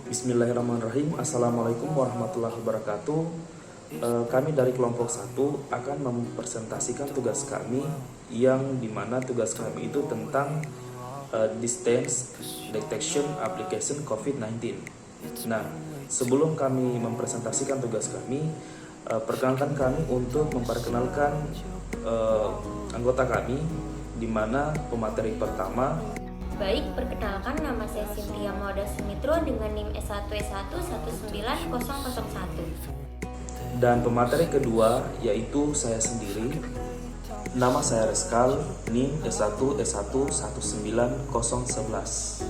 Bismillahirrahmanirrahim. Assalamualaikum warahmatullahi wabarakatuh. Kami dari kelompok 1 akan mempresentasikan tugas kami, yang dimana tugas kami itu tentang Distance Detection Application COVID-19. Nah, sebelum kami mempresentasikan tugas kami, perkenalkan kami untuk memperkenalkan anggota kami, di mana pemateri pertama. Baik, perkenalkan, nama saya Cynthia Mauda Sumitro dengan NIM S1S1 19001. Dan pemateri kedua yaitu saya sendiri. Nama saya Reskal, NIM S1S1 19011.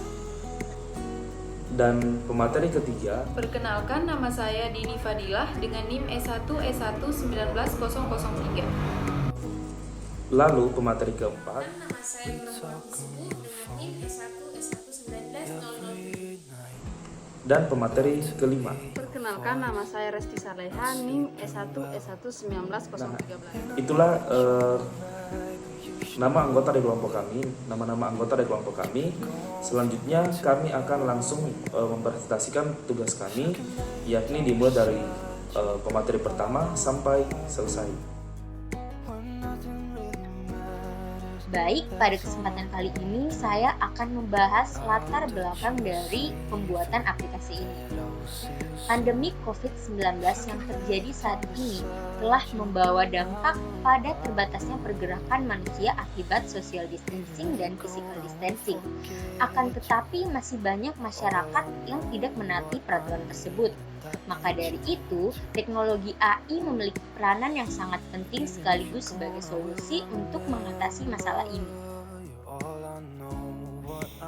Dan pemateri ketiga, perkenalkan, nama saya Dini Fadilah dengan NIM S1S1 19003. Lalu pemateri keempat, Nama saya Nurul Hizmi dengan NIM S1S1 19190. dan pemateri kelima. Perkenalkan, nama saya Resti Saleha, NIM S1S1 19013. Itulah nama anggota dari kelompok kami, nama-nama anggota dari kelompok kami. Selanjutnya kami akan langsung mempresentasikan tugas kami, yakni dimulai dari pemateri pertama sampai selesai. Baik, pada kesempatan kali ini saya akan membahas latar belakang dari pembuatan aplikasi ini. Pandemi COVID-19 yang terjadi saat ini telah membawa dampak pada terbatasnya pergerakan manusia akibat social distancing dan physical distancing. Akan tetapi masih banyak masyarakat yang tidak menaati peraturan tersebut. Maka dari itu, teknologi AI memiliki peranan yang sangat penting sekaligus sebagai solusi untuk mengatasi masalah ini.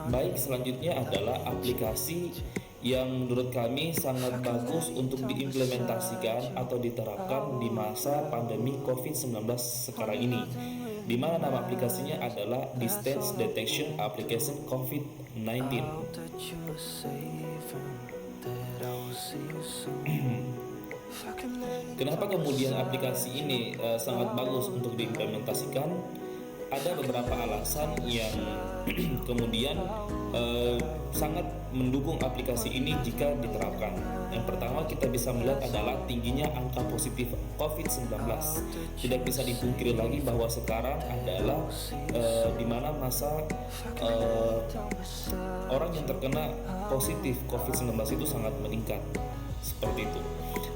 Baik, selanjutnya adalah aplikasi yang menurut kami sangat bagus untuk diimplementasikan atau diterapkan di masa pandemi COVID-19 sekarang ini, di mana nama aplikasinya adalah Distance Detection Application COVID-19. Kenapa kemudian aplikasi ini sangat bagus untuk diimplementasikan? Ada beberapa alasan yang kemudian sangat mendukung aplikasi ini jika diterapkan. Yang pertama, kita bisa melihat adalah tingginya angka positif COVID-19. Tidak bisa dipungkiri lagi bahwa sekarang adalah di mana masa orang yang terkena positif COVID-19 itu sangat meningkat. Seperti itu.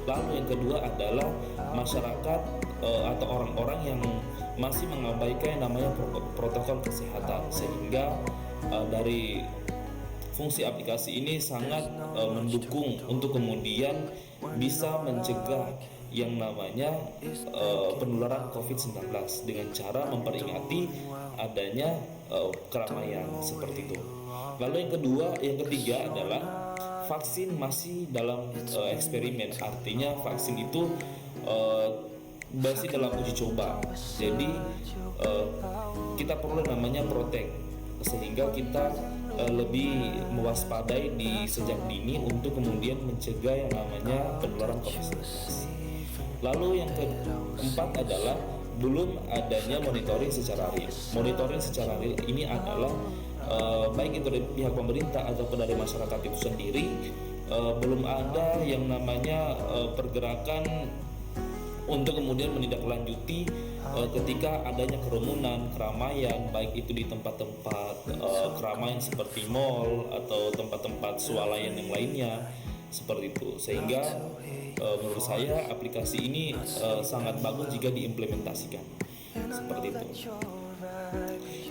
Lalu yang kedua adalah masyarakat atau orang-orang yang masih mengabaikan yang namanya protokol kesehatan, sehingga dari fungsi aplikasi ini sangat mendukung untuk kemudian bisa mencegah yang namanya penularan COVID-19 dengan cara memperingati adanya keramaian seperti itu. Lalu yang ketiga adalah vaksin masih dalam eksperimen, artinya vaksin itu masih dalam uji coba. Jadi kita perlu namanya protek, sehingga kita lebih mewaspadai di sejak dini untuk kemudian mencegah yang namanya penularan COVID-19. Lalu yang keempat adalah belum adanya monitoring secara real. Monitoring secara real ini adalah baik itu dari pihak pemerintah ataupun dari masyarakat itu sendiri, belum ada yang namanya pergerakan untuk kemudian menindaklanjuti ketika adanya kerumunan, keramaian, baik itu di tempat-tempat keramaian seperti mal atau tempat-tempat swalayan yang lainnya, seperti itu. Sehingga menurut saya aplikasi ini sangat bagus jika diimplementasikan seperti itu.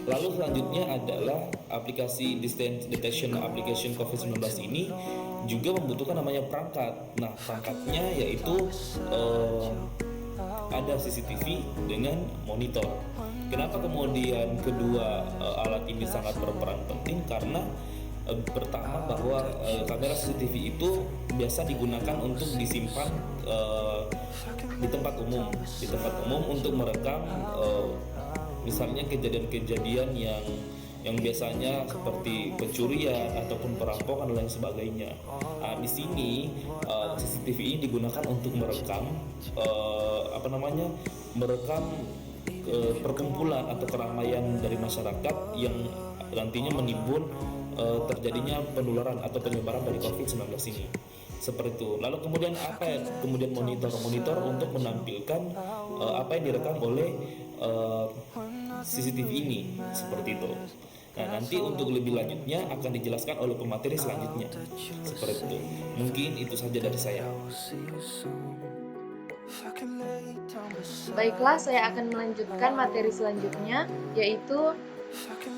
Lalu selanjutnya adalah aplikasi Distance Detection Application COVID-19 ini juga membutuhkan namanya perangkat. Nah, perangkatnya yaitu ada CCTV dengan monitor. Kenapa kemudian kedua alat ini sangat berperan penting? Karena pertama bahwa kamera CCTV itu biasa digunakan untuk disimpan di tempat umum untuk merekam misalnya kejadian-kejadian yang biasanya seperti pencurian ataupun perampokan dan lain sebagainya. Di sini CCTV ini digunakan untuk merekam perkumpulan atau keramaian dari masyarakat yang nantinya menimbun terjadinya penularan atau penyebaran dari COVID-19 ini. Seperti itu. Lalu kemudian apa ya? Kemudian monitor untuk menampilkan apa yang direkam oleh CCTV ini, seperti itu. Nah, nanti untuk lebih lanjutnya akan dijelaskan oleh pemateri selanjutnya. Seperti itu. Mungkin itu saja dari saya. Baiklah, saya akan melanjutkan materi selanjutnya, yaitu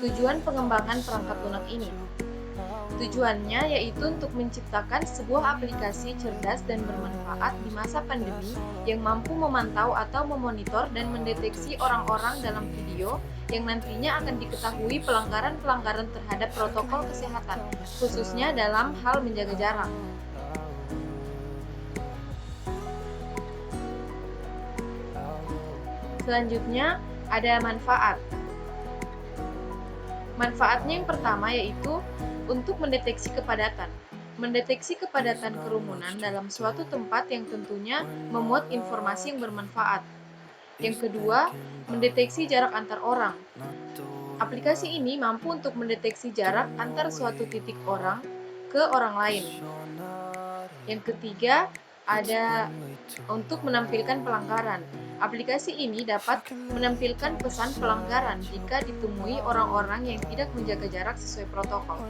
tujuan pengembangan perangkat lunak ini. Tujuannya yaitu untuk menciptakan sebuah aplikasi cerdas dan bermanfaat di masa pandemi yang mampu memantau atau memonitor dan mendeteksi orang-orang dalam video yang nantinya akan diketahui pelanggaran-pelanggaran terhadap protokol kesehatan, khususnya dalam hal menjaga jarak. Selanjutnya, ada manfaat. Manfaatnya yang pertama yaitu untuk mendeteksi kepadatan. Mendeteksi kepadatan kerumunan dalam suatu tempat yang tentunya memuat informasi yang bermanfaat. Yang kedua, mendeteksi jarak antar orang. Aplikasi ini mampu untuk mendeteksi jarak antar suatu titik orang ke orang lain. Yang ketiga, ada untuk menampilkan pelanggaran. Aplikasi ini dapat menampilkan pesan pelanggaran jika ditemui orang-orang yang tidak menjaga jarak sesuai protokol.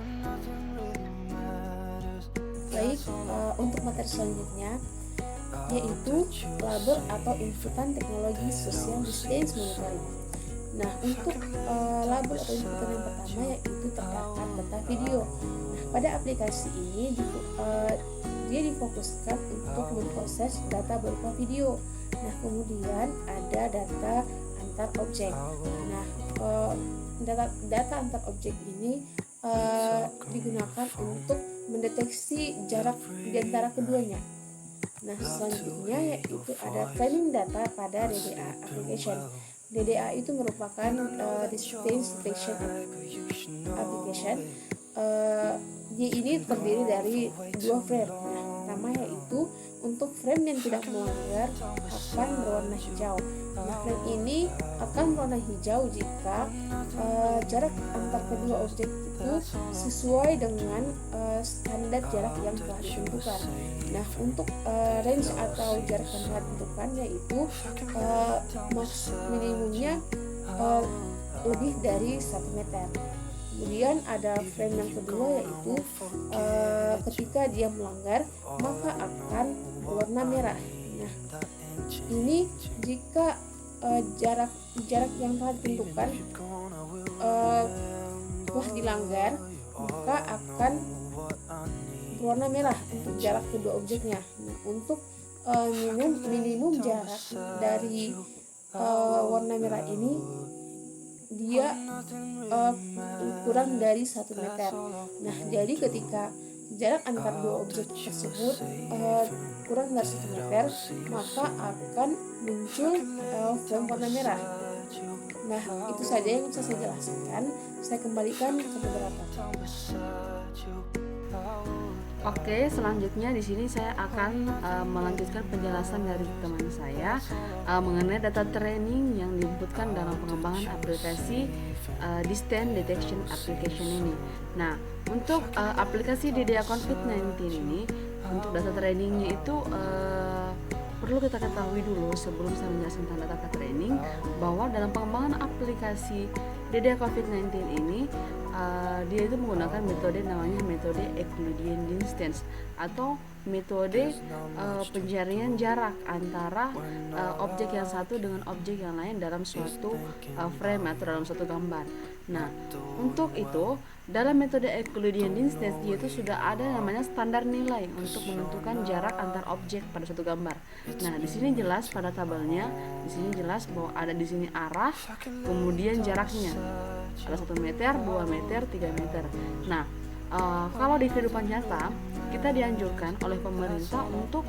Baik, untuk materi selanjutnya yaitu label atau inputan teknologi social distance monitoring. Nah, untuk label atau inputan yang pertama yaitu terdapat data video. Nah, pada aplikasi ini dia difokuskan untuk memproses data berupa video. Nah, kemudian ada data antar objek. Nah, data antar objek ini digunakan untuk mendeteksi jarak di antara keduanya. Nah, selanjutnya yaitu ada training data pada DDA application. DDA itu merupakan distance detection application. Dia ini terdiri dari dua frame. Nah, pertama yaitu untuk frame yang tidak melanggar akan berwarna hijau. Nah, frame ini akan berwarna hijau jika jarak antar kedua objek itu sesuai dengan standar jarak yang telah ditentukan. Nah, untuk range atau jarak yang telah ditentukan yaitu minimumnya lebih dari 1 meter. Kemudian ada frame yang kedua yaitu ketika dia melanggar maka akan berwarna merah. Nah, ini jika jarak yang telah ditentukan telah dilanggar maka akan berwarna merah untuk jarak kedua objeknya. Nah, untuk minimum jarak dari warna merah ini dia kurang dari 1 meter. Nah, jadi ketika jarak antar dua objek tersebut kurang dari 1 meter, maka akan muncul frame warna merah. Nah, itu saja yang bisa saya jelaskan. Saya kembalikan ke moderator. Oke, selanjutnya di sini saya akan melanjutkan penjelasan dari teman saya mengenai data training yang diinputkan dalam pengembangan aplikasi distance detection application ini. Nah, untuk aplikasi DDA COVID-19 ini, untuk data trainingnya itu perlu kita ketahui dulu sebelum saya menjelaskan tentang data training bahwa dalam pengembangan aplikasi DDA COVID-19 ini dia itu menggunakan metode namanya metode Euclidean distance atau metode pencarian jarak antara objek yang satu dengan objek yang lain dalam suatu frame atau dalam suatu gambar. Nah, untuk itu dalam metode Euclidean distance dia itu sudah ada namanya standar nilai untuk menentukan jarak antar objek pada suatu gambar. Nah, di sini jelas pada tabelnya, di sini jelas bahwa ada di sini arah, kemudian jaraknya. Ada 1 meter, 2 meter, 3 meter. Nah, kalau di kehidupan nyata kita dianjurkan oleh pemerintah untuk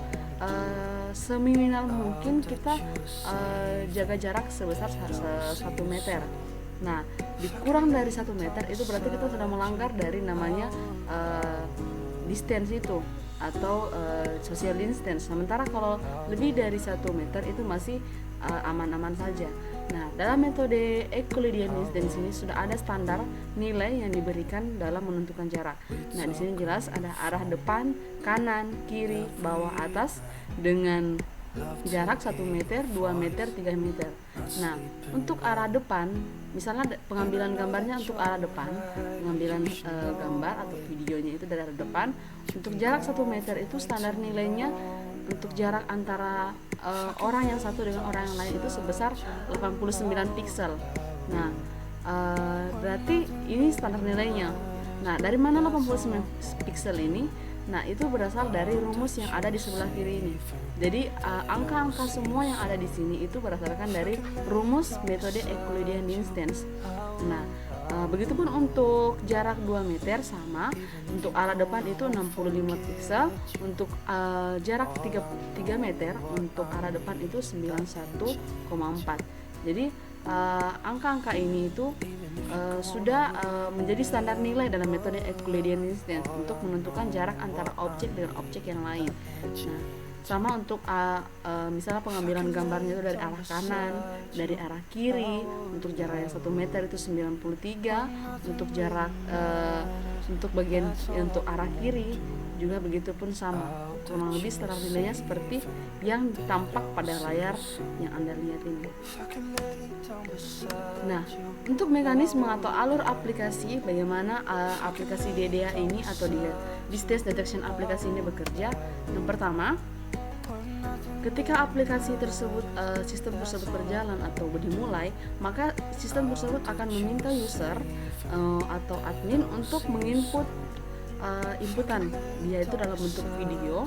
seminimal mungkin kita jaga jarak sebesar 1 meter. Nah, dikurang dari 1 meter itu berarti kita sudah melanggar dari namanya distance itu atau social distance. Sementara kalau lebih dari 1 meter itu masih aman-aman saja. Nah, dalam metode Euclidean distance ini sudah ada standar nilai yang diberikan dalam menentukan jarak. Nah, di sini jelas ada arah depan, kanan, kiri, bawah, atas dengan jarak 1 meter, 2 meter, 3 meter. Nah, untuk arah depan, misalnya pengambilan gambarnya untuk arah depan, pengambilan gambar atau videonya itu dari arah depan, untuk jarak 1 meter itu standar nilainya untuk jarak antara orang yang satu dengan orang yang lain itu sebesar 89 piksel. Nah, berarti ini standar nilainya. Nah, dari mana 89 piksel ini? Nah, itu berasal dari rumus yang ada di sebelah kiri ini. Jadi angka-angka semua yang ada di sini itu berdasarkan dari rumus metode Euclidean distance. Nah, begitupun untuk jarak 2 meter sama, untuk arah depan itu 65 piksel, untuk jarak 3 meter untuk arah depan itu 91,4. Jadi angka-angka ini itu sudah menjadi standar nilai dalam metode Euclidean distance untuk menentukan jarak antara objek dengan objek yang lain. Nah, sama untuk misalnya pengambilan gambarnya itu dari arah kanan, dari arah kiri, untuk jarak yang 1 meter itu 93, untuk jarak untuk bagian untuk arah kiri juga begitu pun sama, kurang lebih standar nilainya seperti yang tampak pada layar yang Anda lihat ini. Nah, untuk mekanisme atau alur aplikasi, bagaimana aplikasi DDA ini atau distance detection aplikasi ini bekerja. Yang pertama, ketika aplikasi tersebut, sistem tersebut berjalan atau dimulai, maka sistem tersebut akan meminta user atau admin untuk menginput inputan, dia itu dalam bentuk video,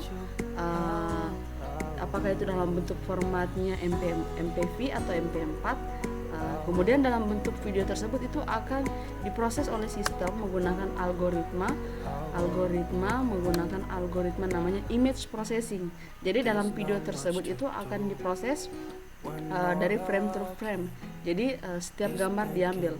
apakah itu dalam bentuk formatnya MPV atau MP4. Kemudian dalam bentuk video tersebut itu akan diproses oleh sistem menggunakan algoritma menggunakan algoritma namanya image processing. Jadi dalam video tersebut itu akan diproses dari frame to frame. Jadi setiap gambar diambil,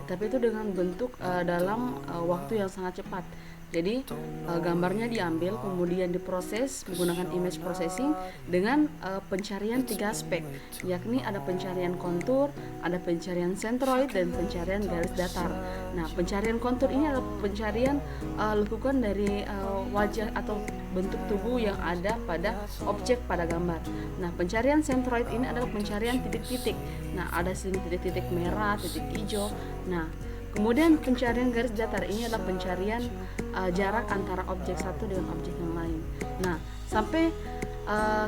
tapi itu dengan bentuk dalam waktu yang sangat cepat. Jadi gambarnya diambil kemudian diproses menggunakan image processing dengan pencarian 3 aspek, yakni ada pencarian kontur, ada pencarian centroid, dan pencarian garis datar. Nah, pencarian kontur ini adalah pencarian lekukan dari wajah atau bentuk tubuh yang ada pada objek pada gambar. Nah, pencarian centroid ini adalah pencarian titik-titik. Nah, ada sini titik-titik merah, titik hijau. Nah, kemudian pencarian garis datar ini adalah pencarian jarak antara objek satu dengan objek yang lain. Nah, sampai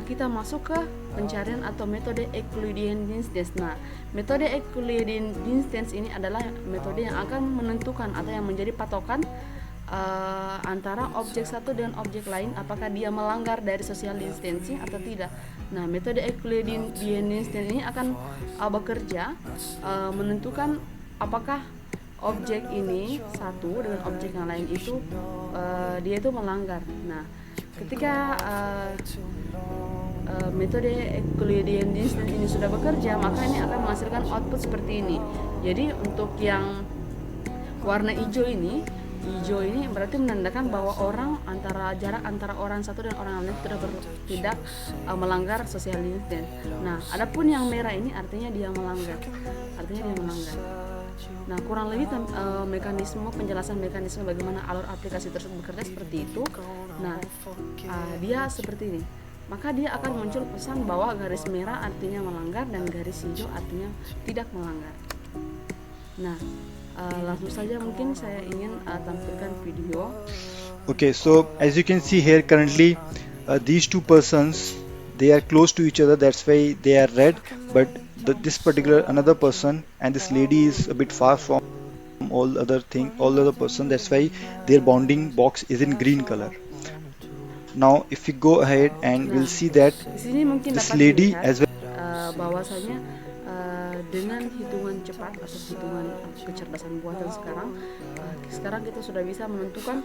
kita masuk ke pencarian atau metode Euclidean distance. Nah, metode Euclidean distance ini adalah metode yang akan menentukan atau yang menjadi patokan antara objek satu dengan objek lain, apakah dia melanggar dari social distancing atau tidak. Nah, metode Euclidean distance ini akan bekerja menentukan apakah objek ini satu dengan objek yang lain itu dia itu melanggar. Nah, ketika metode Euclidean distance ini sudah bekerja, maka ini akan menghasilkan output seperti ini. Jadi untuk yang warna hijau ini berarti menandakan bahwa jarak antara orang satu dan orang lain tidak melanggar social distance. Nah, adapun yang merah ini artinya dia melanggar. Nah, kurang lebih penjelasan mekanisme bagaimana alur aplikasi tersebut bekerja seperti itu. Nah, dia seperti ini. Maka dia akan muncul pesan bahwa garis merah artinya melanggar dan garis hijau artinya tidak melanggar. Nah, langsung saja mungkin saya ingin tampilkan video. Okay, so as you can see here currently these two persons, they are close to each other, that's why they are red, but this particular another person and this lady is a bit far from all other person, that's why their bounding box is in green color. Now if we go ahead and we'll see that Di sini mungkin this dapat lady dilihat, as well bahwasanya dengan hitungan cepat atau hitungan kecerdasan buatan sekarang kita sudah bisa menentukan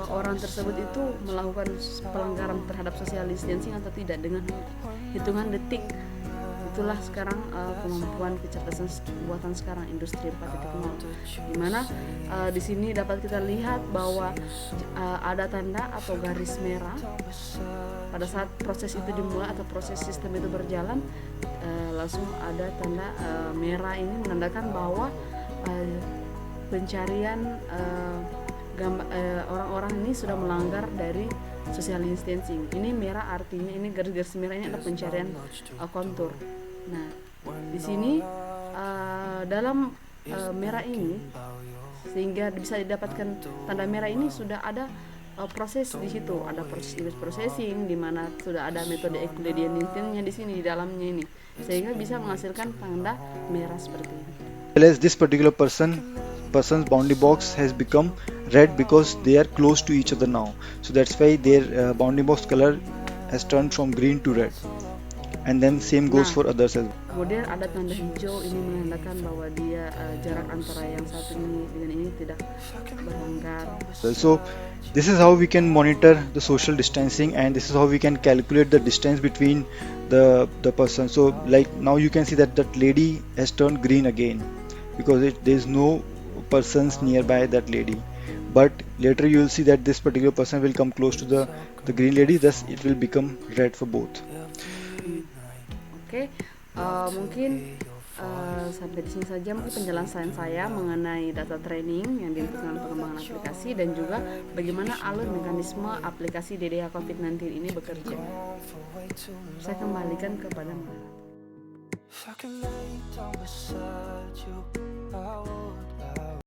orang tersebut itu melakukan pelanggaran terhadap social distancing atau tidak dengan hitungan detik itulah sekarang kemampuan kecerdasan buatan sekarang industri 4.0, dimana di sini dapat kita lihat bahwa ada tanda atau garis merah pada saat proses itu dimulai atau proses sistem itu berjalan. Langsung ada tanda merah ini menandakan bahwa pencarian orang-orang ini sudah melanggar dari social distancing. Ini merah artinya, ini garis-garis merah ini adalah pencarian kontur. Nah, di sini dalam merah ini, sehingga bisa didapatkan tanda merah ini, sudah ada proses di situ, ada proses image processing, di mana sudah ada metode Euclidean-nya di sini di dalamnya ini, sehingga bisa menghasilkan tanda merah seperti ini. As this particular person's boundary box has become red because they are close to each other now, so that's why their boundary box color has turned from green to red, and then same goes for others as well. Kemudian ada tanda hijau, ini menandakan bahwa dia jarak antara yang satu ini dengan ini tidak berlanggar. So this is how we can monitor the social distancing, and this is how we can calculate the distance between the person. So like now you can see that that lady has turned green again because there is no persons nearby that lady, but later you will see that this particular person will come close to the green lady, thus it will become red for both. Oke, mungkin sampai di sini saja mungkin penjelasan saya mengenai data training yang dilakukan pengembangan aplikasi dan juga bagaimana alur mekanisme aplikasi DDH COVID-19 ini bekerja. Saya kembalikan kepada Mbak. If I could lay down beside you, I would.